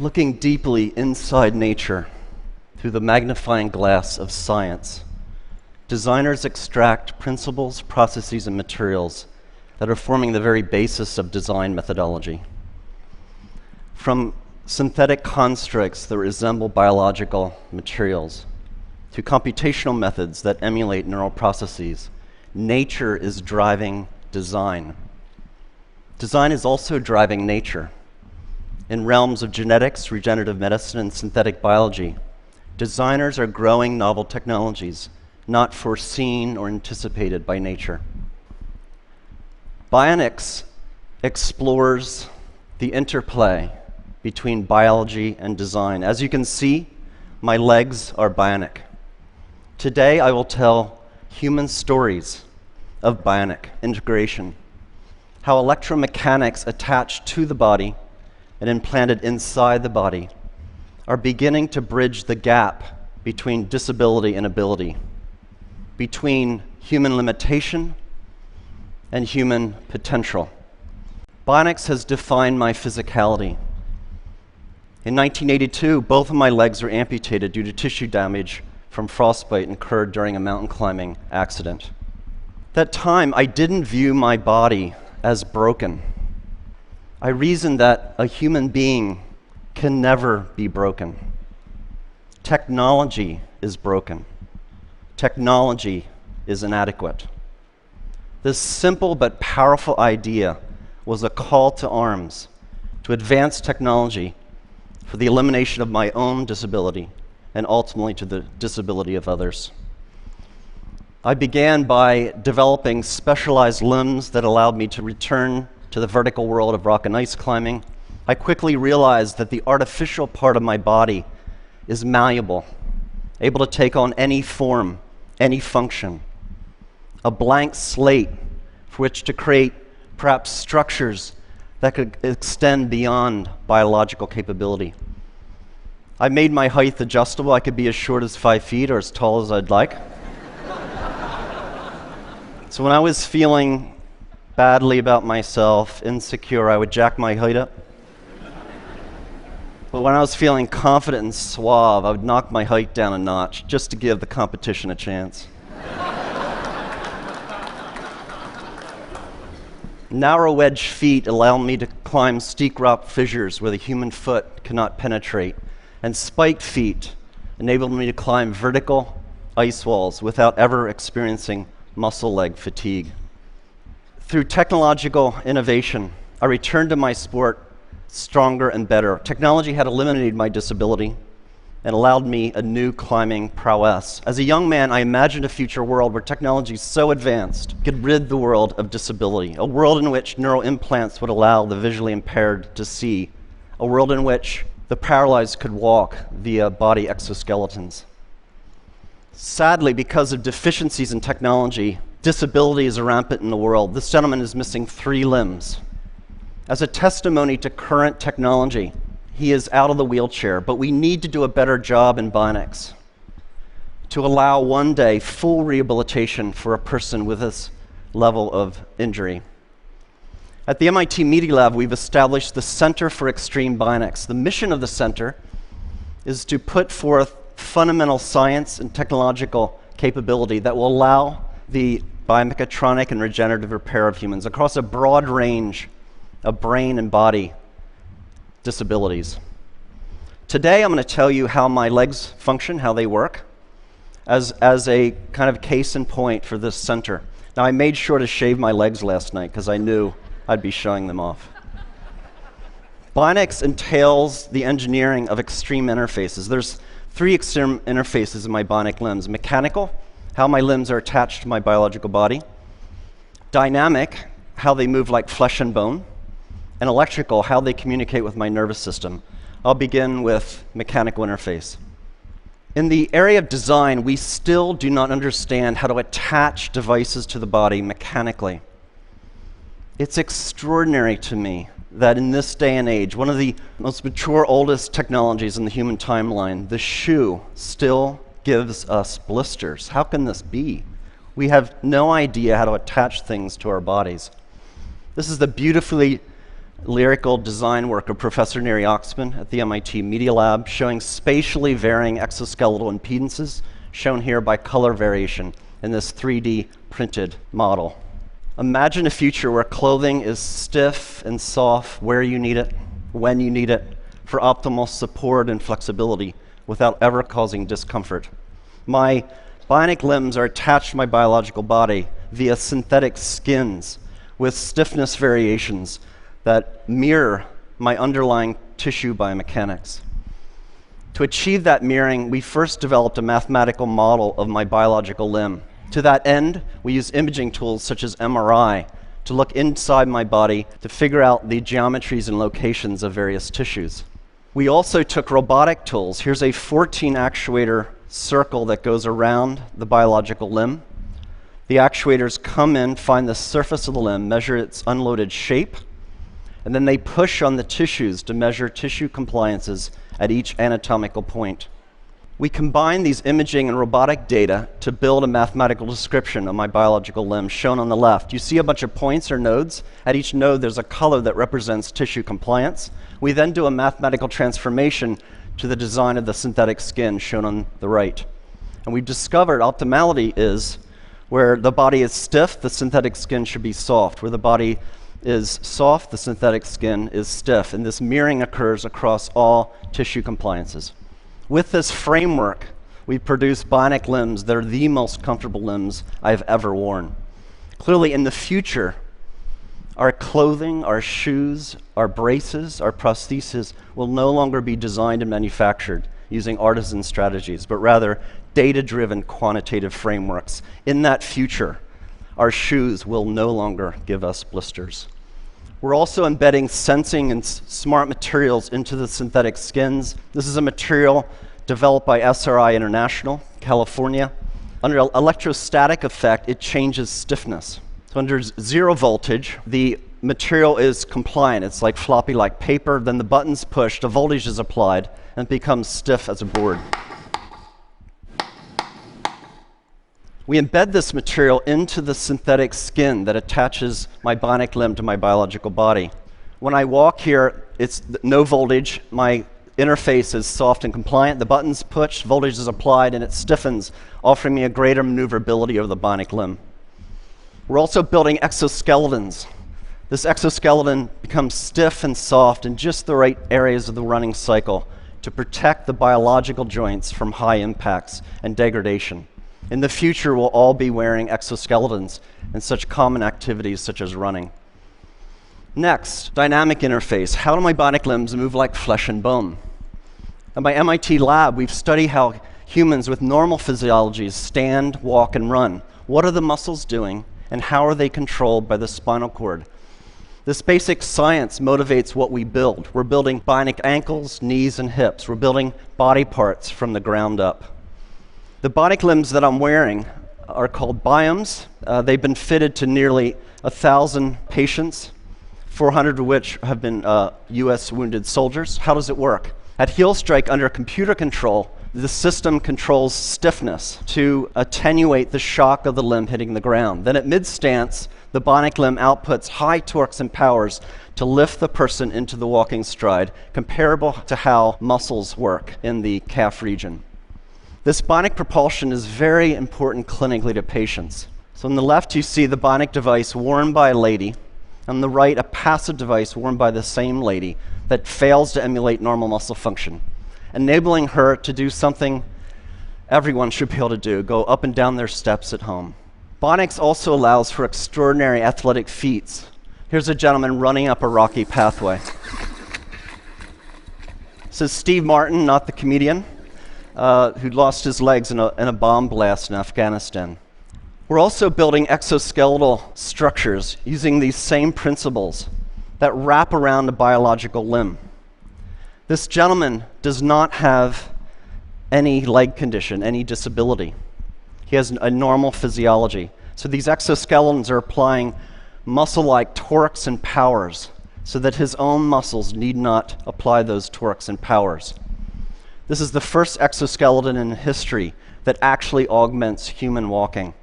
Looking deeply inside nature through the magnifying glass of science, designers extract principles, processes, and materials that are forming the very basis of design methodology. From synthetic constructs that resemble biological materials to computational methods that emulate neural processes, nature is driving design. Design is also driving nature. In realms of genetics, regenerative medicine, and synthetic biology, designers are growing novel technologies not foreseen or anticipated by nature. Bionics explores the interplay between biology and design. As you can see, my legs are bionic. Today, I will tell human stories of bionic integration, how electromechanics attached to the body and implanted inside the body are beginning to bridge the gap between disability and ability, between human limitation and human potential. Bionics has defined my physicality. In 1982, both of my legs were amputated due to tissue damage from frostbite incurred during a mountain climbing accident. At that time, I didn't view my body as broken. I reasoned that a human being can never be broken. Technology is broken. Technology is inadequate. This simple but powerful idea was a call to arms to advance technology for the elimination of my own disability and ultimately to the disability of others. I began by developing specialized limbs that allowed me to return to the vertical world of rock and ice climbing. I quickly realized that the artificial part of my body is malleable, able to take on any form, any function, a blank slate for which to create perhaps structures that could extend beyond biological capability. I made my height adjustable. I could be as short as 5 feet or as tall as I'd like. So when I was feeling badly about myself, insecure, I would jack my height up. But when I was feeling confident and suave, I would knock my height down a notch just to give the competition a chance. Narrow wedge feet allow me to climb steep rock fissures where the human foot cannot penetrate, and spiked feet enabled me to climb vertical ice walls without ever experiencing muscle leg fatigue. Through technological innovation, I returned to my sport stronger and better. Technology had eliminated my disability and allowed me a new climbing prowess. As a young man, I imagined a future world where technology so advanced could rid the world of disability, a world in which neural implants would allow the visually impaired to see, a world in which the paralyzed could walk via body exoskeletons. Sadly, because of deficiencies in technology, disability is rampant in the world. This gentleman is missing 3 limbs. As a testimony to current technology, he is out of the wheelchair, but we need to do a better job in bionics to allow one day full rehabilitation for a person with this level of injury. At the MIT Media Lab, we've established the Center for Extreme Bionics. The mission of the center is to put forth fundamental science and technological capability that will allow the biomechatronic and regenerative repair of humans across a broad range of brain and body disabilities. Today, I'm going to tell you how my legs function, how they work, as a kind of case in point for this center. Now, I made sure to shave my legs last night because I knew I'd be showing them off. Bionics entails the engineering of extreme interfaces. There's 3 extreme interfaces in my bionic limbs: mechanical, how my limbs are attached to my biological body; dynamic, how they move like flesh and bone; and electrical, how they communicate with my nervous system. I'll begin with mechanical interface. In the area of design, we still do not understand how to attach devices to the body mechanically. It's extraordinary to me that in this day and age, one of the most mature, oldest technologies in the human timeline, the shoe, still gives us blisters. How can this be? We have no idea how to attach things to our bodies. This is the beautifully lyrical design work of Professor Neri Oxman at the MIT Media Lab, showing spatially varying exoskeletal impedances, shown here by color variation in this 3D printed model. Imagine a future where clothing is stiff and soft where you need it, when you need it, for optimal support and flexibility without ever causing discomfort. My bionic limbs are attached to my biological body via synthetic skins with stiffness variations that mirror my underlying tissue biomechanics. To achieve that mirroring, we first developed a mathematical model of my biological limb. To that end, we use imaging tools such as MRI to look inside my body to figure out the geometries and locations of various tissues. We also took robotic tools. Here's a 14 actuator circle that goes around the biological limb. The actuators come in, find the surface of the limb, measure its unloaded shape, and then they push on the tissues to measure tissue compliances at each anatomical point. We combine these imaging and robotic data to build a mathematical description of my biological limb, shown on the left. You see a bunch of points or nodes. At each node, there's a color that represents tissue compliance. We then do a mathematical transformation to the design of the synthetic skin, shown on the right. And we've discovered optimality is where the body is stiff, the synthetic skin should be soft. Where the body is soft, the synthetic skin is stiff, and this mirroring occurs across all tissue compliances. With this framework, we produce bionic limbs that are the most comfortable limbs I've ever worn. Clearly, in the future, our clothing, our shoes, our braces, our prostheses will no longer be designed and manufactured using artisan strategies, but rather data-driven quantitative frameworks. In that future, our shoes will no longer give us blisters. We're also embedding sensing and smart materials into the synthetic skins. This is a material developed by SRI International, California. Under electrostatic effect, it changes stiffness. So under zero voltage, the material is compliant. It's like floppy like paper. Then the button's pushed, a voltage is applied, and it becomes stiff as a board. We embed this material into the synthetic skin that attaches my bionic limb to my biological body. When I walk here, it's no voltage. My interface is soft and compliant. The button's pushed, voltage is applied, and it stiffens, offering me a greater maneuverability over the bionic limb. We're also building exoskeletons. This exoskeleton becomes stiff and soft in just the right areas of the running cycle to protect the biological joints from high impacts and degradation. In the future, we'll all be wearing exoskeletons in such common activities such as running. Next, dynamic interface. How do my bionic limbs move like flesh and bone? At my MIT lab, we've studied how humans with normal physiologies stand, walk, and run. What are the muscles doing, and how are they controlled by the spinal cord? This basic science motivates what we build. We're building bionic ankles, knees, and hips. We're building body parts from the ground up. The bionic limbs that I'm wearing are called biomes. They've been fitted to nearly 1,000 patients, 400 of which have been US wounded soldiers. How does it work? At heel strike, under computer control, the system controls stiffness to attenuate the shock of the limb hitting the ground. Then at mid-stance, the bionic limb outputs high torques and powers to lift the person into the walking stride, comparable to how muscles work in the calf region. This bionic propulsion is very important clinically to patients. So on the left, you see the bionic device worn by a lady. On the right, a passive device worn by the same lady that fails to emulate normal muscle function, enabling her to do something everyone should be able to do, go up and down their steps at home. Bionics also allows for extraordinary athletic feats. Here's a gentleman running up a rocky pathway. This is Steve Martin, not the comedian, who lost his legs in a bomb blast in Afghanistan. We're also building exoskeletal structures using these same principles that wrap around a biological limb. This gentleman does not have any leg condition, any disability. He has a normal physiology. So these exoskeletons are applying muscle-like torques and powers so that his own muscles need not apply those torques and powers. This is the first exoskeleton in history that actually augments human walking.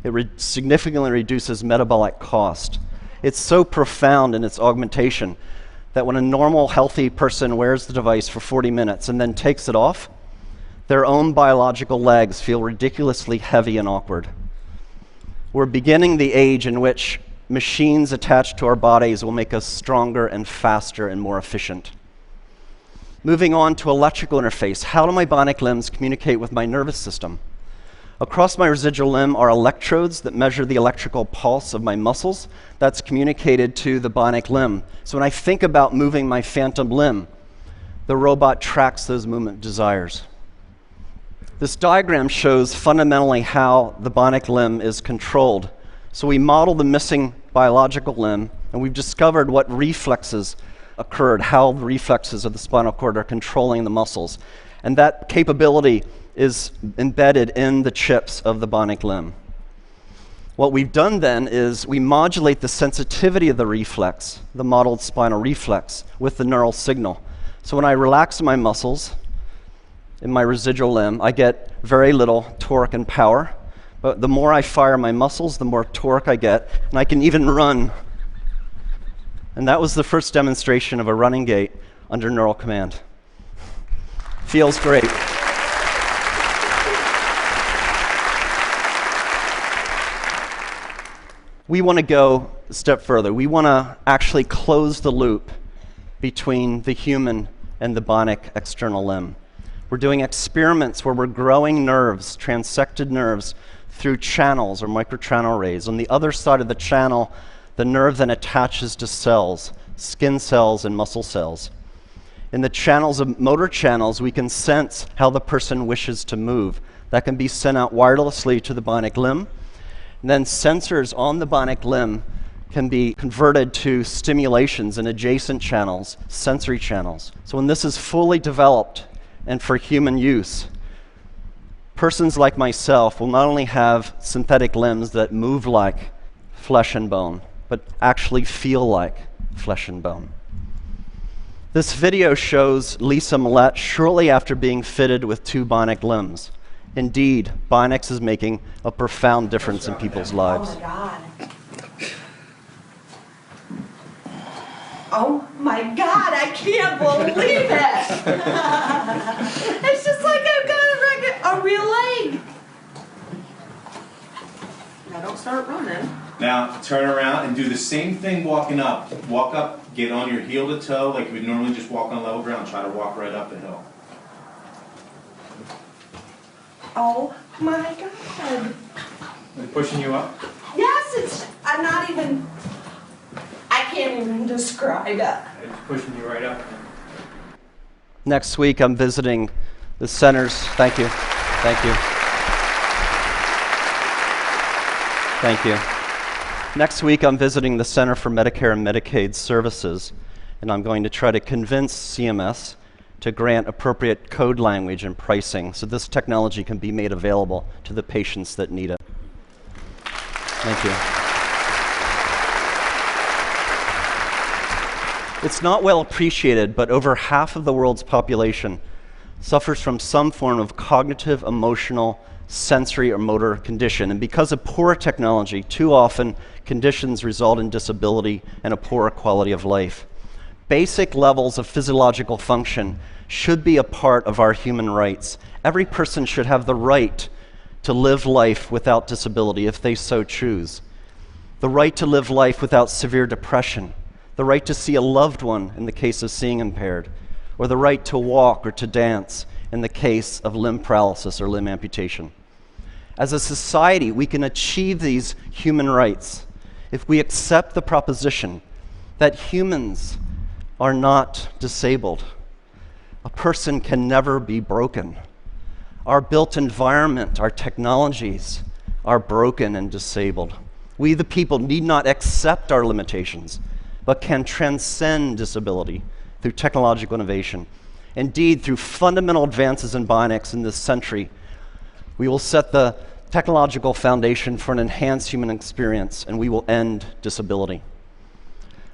It significantly reduces metabolic cost. It's so profound in its augmentation that when a normal, healthy person wears the device for 40 minutes and then takes it off, their own biological legs feel ridiculously heavy and awkward. We're beginning the age in which machines attached to our bodies will make us stronger and faster and more efficient. Moving on to electrical interface. How do my bionic limbs communicate with my nervous system? Across my residual limb are electrodes that measure the electrical pulse of my muscles. That's communicated to the bionic limb. So when I think about moving my phantom limb, the robot tracks those movement desires. This diagram shows fundamentally how the bionic limb is controlled. So we model the missing biological limb, and we've discovered what reflexes occurred, how the reflexes of the spinal cord are controlling the muscles. And that capability is embedded in the chips of the bionic limb. What we've done then is we modulate the sensitivity of the reflex, the modeled spinal reflex, with the neural signal. So when I relax my muscles in my residual limb, I get very little torque and power. But the more I fire my muscles, the more torque I get, and I can even run. And that was the first demonstration of a running gait under neural command. Feels great. We want to go a step further. We want to actually close the loop between the human and the bionic external limb. We're doing experiments where we're growing nerves, transected nerves, through channels or microchannel arrays. On the other side of the channel, the nerve then attaches to cells, skin cells and muscle cells. In the channels of motor channels, we can sense how the person wishes to move. That can be sent out wirelessly to the bionic limb. And then sensors on the bionic limb can be converted to stimulations in adjacent channels, sensory channels. So when this is fully developed and for human use, persons like myself will not only have synthetic limbs that move like flesh and bone, but actually feel like flesh and bone. This video shows Lisa Millette shortly after being fitted with 2 bionic limbs. Indeed, Bionics is making a profound difference in people's lives. Oh my God. Oh my God, I can't believe it. It's just like I've got a real leg. Now don't start running. Now turn around and do the same thing walking up. Walk up, get on your heel to toe like you would normally just walk on level ground. Try to walk right up the hill. Oh my God. They're pushing you up? Yes, I'm not even, I can't even describe it. It's pushing you right up. Next week, I'm visiting the centers. Thank you. Thank you. Thank you. Next week, I'm visiting the Center for Medicare and Medicaid Services, and I'm going to try to convince CMS to grant appropriate code language and pricing so this technology can be made available to the patients that need it. Thank you. It's not well appreciated, but over half of the world's population suffers from some form of cognitive, emotional, sensory, or motor condition. And because of poor technology, too often conditions result in disability and a poorer quality of life. Basic levels of physiological function should be a part of our human rights. Every person should have the right to live life without disability if they so choose. The right to live life without severe depression. The right to see a loved one in the case of seeing impaired. Or the right to walk or to dance in the case of limb paralysis or limb amputation. As a society, we can achieve these human rights if we accept the proposition that humans are not disabled. A person can never be broken. Our built environment, our technologies are broken and disabled. We, the people, need not accept our limitations, but can transcend disability through technological innovation. Indeed, through fundamental advances in bionics in this century, we will set the technological foundation for an enhanced human experience, and we will end disability.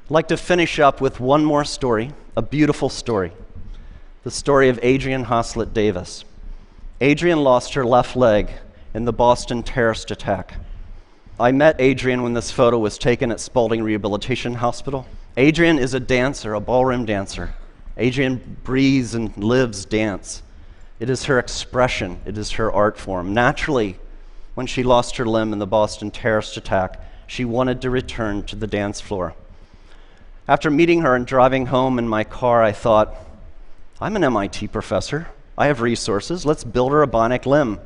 I'd like to finish up with one more story, a beautiful story. The story of Adrienne Haslett Davis. Adrienne lost her left leg in the Boston terrorist attack. I met Adrian when this photo was taken at Spaulding Rehabilitation Hospital. Adrian is a dancer, a ballroom dancer. Adrian breathes and lives dance. It is her expression. It is her art form. Naturally, when she lost her limb in the Boston terrorist attack, she wanted to return to the dance floor. After meeting her and driving home in my car, I thought, I'm an MIT professor. I have resources. Let's build her a bionic limb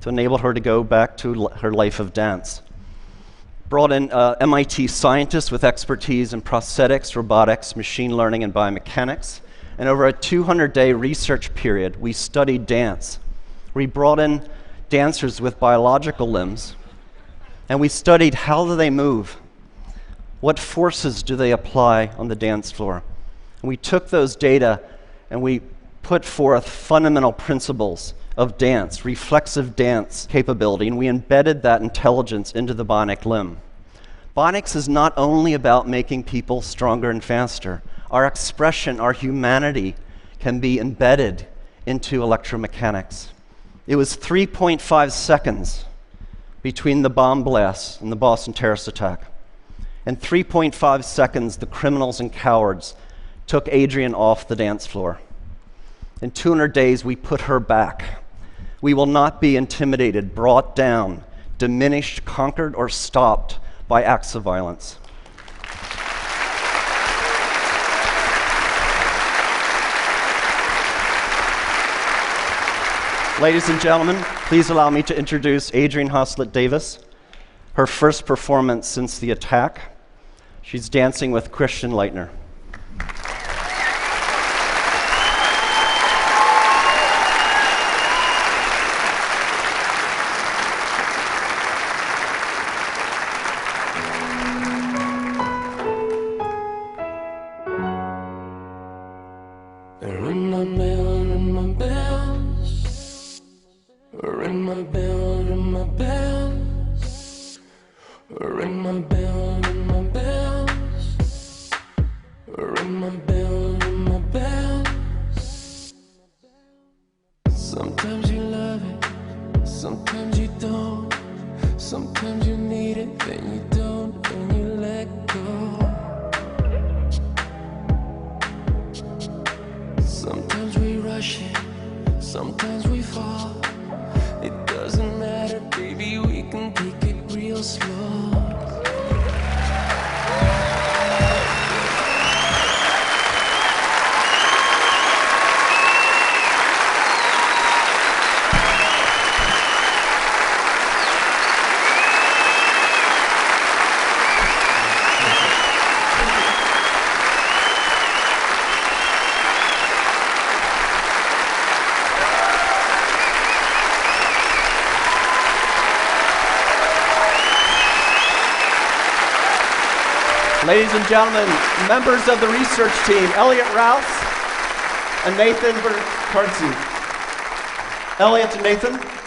to enable her to go back to her life of dance. Brought in MIT scientists with expertise in prosthetics, robotics, machine learning, and biomechanics. And over a 200-day research period, we studied dance. We brought in dancers with biological limbs, and we studied how do they move, what forces do they apply on the dance floor. And we took those data and we put forth fundamental principles of dance, reflexive dance capability, and we embedded that intelligence into the bionic limb. Bionics is not only about making people stronger and faster. Our expression, our humanity can be embedded into electromechanics. It was 3.5 seconds between the bomb blasts and the Boston terrorist attack. In 3.5 seconds, the criminals and cowards took Adrian off the dance floor. In 200 days, we put her back. We will not be intimidated, brought down, diminished, conquered, or stopped by acts of violence. Ladies and gentlemen, please allow me to introduce Adrienne Hoslett Davis, her first performance since the attack. She's dancing with Christian Leitner. Ring my bell, ring my bells. Ring my bell, ring my bells. Ring my bell, ring my bells. Ring my bell, ring my bells. Sometimes you love it, sometimes you don't. Sometimes you need it, then you don't, and you let go. Sometimes we rush it, sometimes we fall. It doesn't matter, baby, we can take it real slow. Ladies and gentlemen, members of the research team, Elliot Rouse and Nathan Bertarzi. Elliot and Nathan.